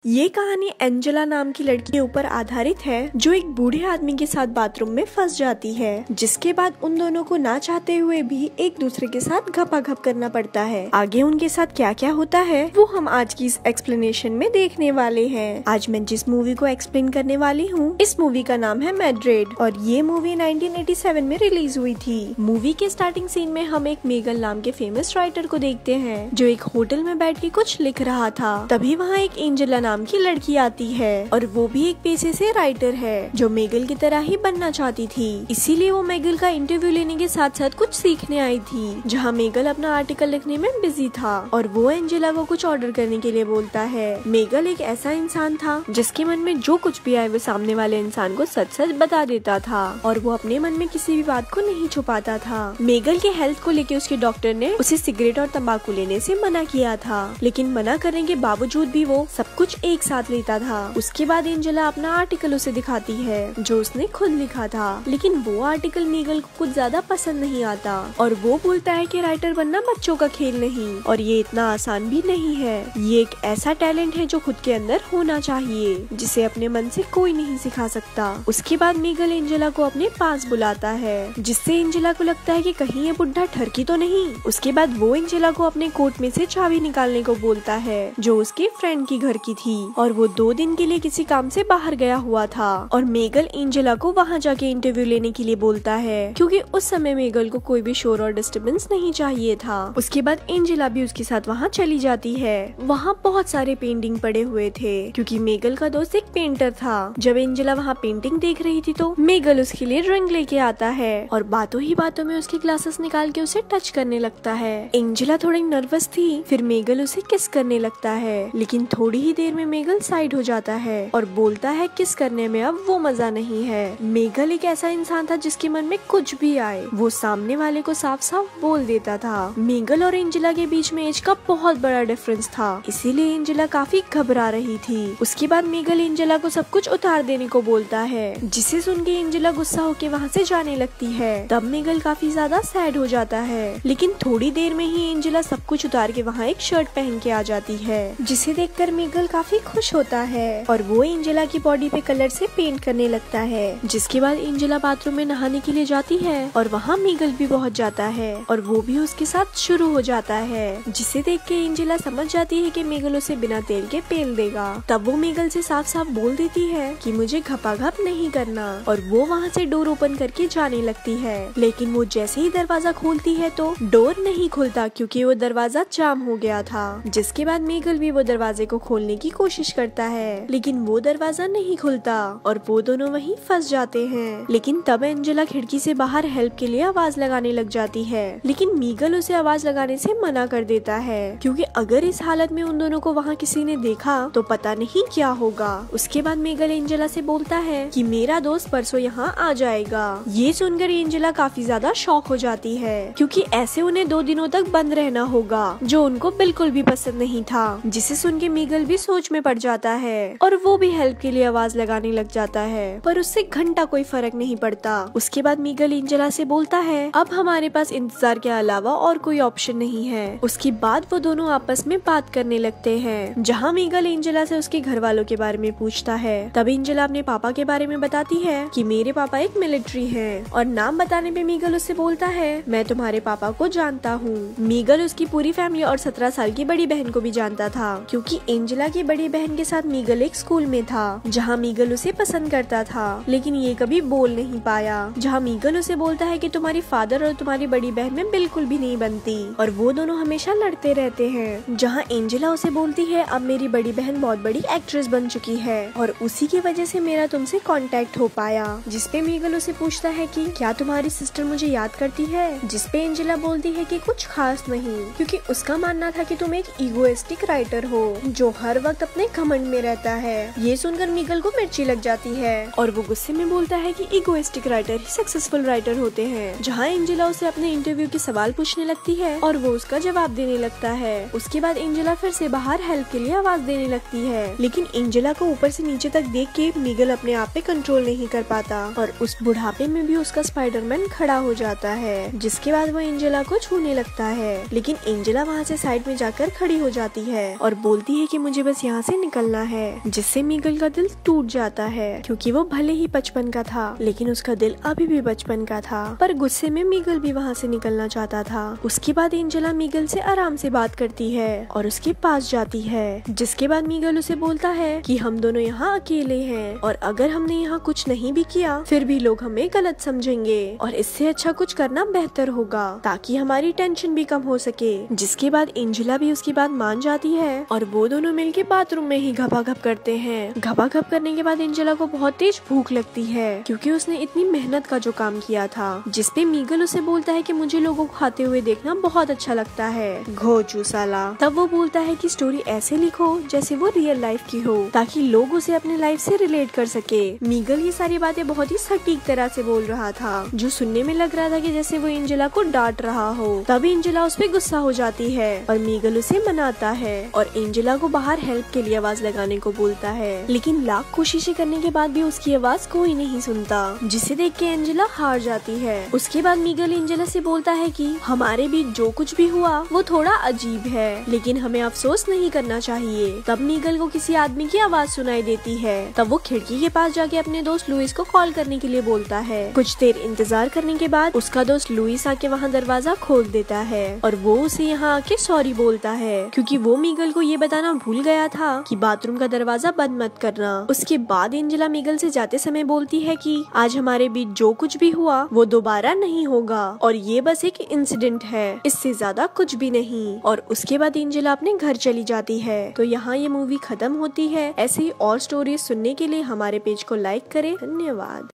ये कहानी एंजेला नाम की लड़की के ऊपर आधारित है जो एक बूढ़े आदमी के साथ बाथरूम में फंस जाती है, जिसके बाद उन दोनों को ना चाहते हुए भी एक दूसरे के साथ घपाघप करना पड़ता है। आगे उनके साथ क्या क्या होता है वो हम आज की इस एक्सप्लेनेशन में देखने वाले हैं। आज मैं जिस मूवी को एक्सप्लेन करने वाली हूँ, इस मूवी का नाम है मैड्रिड और ये मूवी 1987 में रिलीज हुई थी। मूवी के स्टार्टिंग सीन में हम एक मेगल नाम के फेमस राइटर को देखते हैं जो एक होटल में बैठ के कुछ लिख रहा था। तभी वहाँ एक एंजेला नाम की लड़की आती है और वो भी एक पेशे से राइटर है जो मेगल की तरह ही बनना चाहती थी। इसीलिए वो मेगल का इंटरव्यू लेने के साथ साथ कुछ सीखने आई थी, जहाँ मेगल अपना आर्टिकल लिखने में बिजी था और वो एंजेला को कुछ ऑर्डर करने के लिए बोलता है। मेगल एक ऐसा इंसान था जिसके मन में जो कुछ भी आए वो सामने वाले इंसान को सच सच बता देता था और वो अपने मन में किसी भी बात को नहीं छुपाता था। मेगल के हेल्थ को लेकर उसके डॉक्टर ने उसे सिगरेट और तंबाकू लेने से मना किया था, लेकिन मना करने के बावजूद भी वो सब कुछ एक साथ लेता था। उसके बाद एंजेला अपना आर्टिकल उसे दिखाती है जो उसने खुद लिखा था, लेकिन वो आर्टिकल मेगल को कुछ ज्यादा पसंद नहीं आता और वो बोलता है कि राइटर बनना बच्चों का खेल नहीं और ये इतना आसान भी नहीं है। ये एक ऐसा टैलेंट है जो खुद के अंदर होना चाहिए, जिसे अपने मन से कोई नहीं सिखा सकता। उसके बाद मेगल एंजेला को अपने पास बुलाता है, जिससे एंजेला को लगता है कि कहीं ये बुढ़ा ठरकी तो नहीं। उसके बाद वो एंजेला को अपने कोट में से चाबी निकालने को बोलता है जो उसके फ्रेंड की घर की थी और वो 2 दिन के लिए किसी काम से बाहर गया हुआ था और मेगल एंजेला को वहाँ जाके इंटरव्यू लेने के लिए बोलता है, क्योंकि उस समय मेगल को कोई भी शोर और डिस्टर्बेंस नहीं चाहिए था। उसके बाद एंजेला भी उसके साथ वहाँ चली जाती है। वहाँ बहुत सारे पेंटिंग पड़े हुए थे क्योंकि मेगल का दोस्त एक पेंटर था। जब एंजेला वहाँ पेंटिंग देख रही थी तो मेगल उसके लिए ड्राइंग लेके आता है और बातों ही बातों में उसके ग्लासेस निकाल के उसे टच करने लगता है। एंजेला थोड़ी नर्वस थी, फिर मेगल उसे किस करने लगता है, लेकिन थोड़ी ही देर में मेगल साइड हो जाता है और बोलता है किस करने में अब वो मजा नहीं है। मेगल एक ऐसा इंसान था जिसके मन में कुछ भी आए वो सामने वाले को साफ साफ बोल देता था। मेगल और एंजेला के बीच में एज का बहुत बड़ा डिफरेंस था, इसीलिए एंजेला काफी घबरा रही थी। उसके बाद मेगल एंजेला को सब कुछ उतार देने को बोलता है, जिसे सुन के एंजेला गुस्सा होके वहाँ से जाने लगती है। तब मेगल काफी ज्यादा सैड हो जाता है, लेकिन थोड़ी देर में ही एंजेला सब कुछ उतार के वहाँ एक शर्ट पहन के आ जाती है, जिसे देखकर मेगल काफी खुश होता है और वो एंजेला की बॉडी पे कलर से पेंट करने लगता है। जिसके बाद एंजेला बाथरूम में नहाने के लिए जाती है और वहाँ मेगल भी पहुँच जाता है और वो भी उसके साथ शुरू हो जाता है, जिसे देख के एंजेला समझ जाती है कि मेगल उसे बिना तेल के पेल देगा। तब वो मेगल से साफ साफ बोल देती है कि मुझे घपाघप नहीं करना और वो वहाँ से डोर ओपन करके जाने लगती है, लेकिन वो जैसे ही दरवाजा खोलती है तो डोर नहीं खुलता क्योंकि वो दरवाजा जाम हो गया था। जिसके बाद मेगल भी वो दरवाजे को खोलने की कोशिश करता है, लेकिन वो दरवाजा नहीं खुलता और वो दोनों वहीं फंस जाते हैं। लेकिन तब एंजेला खिड़की से बाहर हेल्प के लिए आवाज लगाने लग जाती है, लेकिन मेगल उसे आवाज लगाने से मना कर देता है क्योंकि अगर इस हालत में उन दोनों को वहाँ किसी ने देखा तो पता नहीं क्या होगा। उसके बाद मेगल एंजेला से बोलता है कि मेरा दोस्त परसों यहाँ आ जाएगा। ये सुनकर एंजेला काफी ज्यादा शॉक हो जाती है क्योंकि ऐसे उन्हें 2 दिनों तक बंद रहना होगा, जो उनको बिल्कुल भी पसंद नहीं था। जिसे सुन के मेगल भी सोच में पड़ जाता है और वो भी हेल्प के लिए आवाज लगाने लग जाता है, पर उससे घंटा कोई फर्क नहीं पड़ता। उसके बाद मेगल एंजेला से बोलता है अब हमारे पास इंतजार के अलावा और कोई ऑप्शन नहीं है। उसके बाद वो दोनों आपस में बात करने लगते हैं, जहाँ मेगल एंजेला से उसके घर वालों के बारे में पूछता है। तब एंजेला अपने पापा के बारे में बताती है कि मेरे पापा एक मिलिट्री हैं और नाम बताने पे मेगल उससे बोलता है मैं तुम्हारे पापा को जानता हूँ। मेगल उसकी पूरी फैमिली और 17 साल की बड़ी बहन को भी जानता था क्योंकि एंजेला की बड़ी बहन के साथ मेगल एक स्कूल में था जहाँ मेगल उसे पसंद करता था, लेकिन ये कभी बोल नहीं पाया। जहाँ मेगल उसे बोलता है कि तुम्हारी फादर और तुम्हारी बड़ी बहन में बिल्कुल भी नहीं बनती और वो दोनों हमेशा लड़ते रहते हैं। जहाँ एंजेला उसे बोलती है अब मेरी बड़ी बहन बहुत बड़ी एक्ट्रेस बन चुकी है और उसी की वजह से मेरा तुमसे कांटेक्ट हो पाया। जिसपे मेगल उसे पूछता है कि क्या तुम्हारी सिस्टर मुझे याद करती है, जिसपे एंजेला बोलती है कि कुछ खास नहीं, क्योंकि उसका मानना था कि तुम एक इगोइस्टिक राइटर हो जो हर वक्त अपने घमंड में रहता है। ये सुनकर मेगल को मिर्ची लग जाती है और वो गुस्से में बोलता है कि इगोइस्टिक राइटर ही सक्सेसफुल राइटर होते हैं। जहाँ एंजेला उसे अपने इंटरव्यू के सवाल पूछने लगती है और वो उसका जवाब देने लगता है। उसके बाद एंजेला फिर से बाहर हेल्प के लिए आवाज देने लगती है, लेकिन एंजेला को ऊपर से नीचे तक देख के मेगल अपने आप पे कंट्रोल नहीं कर पाता और उस बुढ़ापे में भी उसका स्पाइडरमैन खड़ा हो जाता है। जिसके बाद वो एंजेला को छूने लगता है, लेकिन एंजेला वहाँ से साइड में जाकर खड़ी हो जाती है और बोलती है कि मुझे बस यहाँ यहाँ से निकलना है, जिससे मीगल का दिल टूट जाता है क्योंकि वो भले ही बचपन का था लेकिन उसका दिल अभी भी बचपन का था। पर गुस्से में मीगल भी वहाँ से निकलना चाहता था। उसके बाद एंजेला मीगल से आराम से बात करती है और उसके पास जाती है, जिसके बाद मीगल उसे बोलता है कि हम दोनों यहाँ अकेले हैं और अगर हमने यहाँ कुछ नहीं भी किया फिर भी लोग हमें गलत समझेंगे और इससे अच्छा कुछ करना बेहतर होगा ताकि हमारी टेंशन भी कम हो सके। जिसके बाद एंजेला भी उसकी बात मान जाती है और वो दोनों मिलके बाथरूम में ही घपाघप करते हैं। घपाघप करने के बाद एंजेला को बहुत तेज भूख लगती है क्योंकि उसने इतनी मेहनत का जो काम किया था, जिसपे मीगल उसे बोलता है कि मुझे लोगों को खाते हुए देखना बहुत अच्छा लगता है, घोचू साला। तब वो बोलता है कि स्टोरी ऐसे लिखो जैसे वो रियल लाइफ की हो ताकि लोग उसे अपने लाइफ से रिलेट कर सके। मीगल ये सारी बातें बहुत ही सटीक तरह से बोल रहा था जो सुनने में लग रहा था कि जैसे वो एंजेला को डांट रहा हो। तब एंजेला उस पे गुस्सा हो जाती है और मीगल उसे मनाता है और एंजेला को बाहर हेल्प के लिए आवाज लगाने को बोलता है, लेकिन लाख कोशिशें करने के बाद भी उसकी आवाज कोई नहीं सुनता, जिसे देख के एंजेला हार जाती है। उसके बाद मीगल एंजेला से बोलता है कि हमारे बीच जो कुछ भी हुआ वो थोड़ा अजीब है लेकिन हमें अफसोस नहीं करना चाहिए। तब मीगल को किसी आदमी की आवाज सुनाई देती है। तब वो खिड़की के पास जाके अपने दोस्त लुइस को कॉल करने के लिए बोलता है। कुछ देर इंतजार करने के बाद उसका दोस्त लुइस आके वहाँ दरवाजा खोल देता है और वो उसे यहाँ आके सॉरी बोलता है क्योंकि वो मीगल को ये बताना भूल गया था कि बाथरूम का दरवाजा बंद मत करना। उसके बाद एंजेला मीगल से जाते समय बोलती है कि आज हमारे बीच जो कुछ भी हुआ वो दोबारा नहीं होगा और ये बस एक इंसिडेंट है, इससे ज्यादा कुछ भी नहीं। और उसके बाद एंजेला अपने घर चली जाती है। तो यहाँ ये मूवी खत्म होती है। ऐसे ही और स्टोरीज सुनने के लिए हमारे पेज को लाइक करें। धन्यवाद।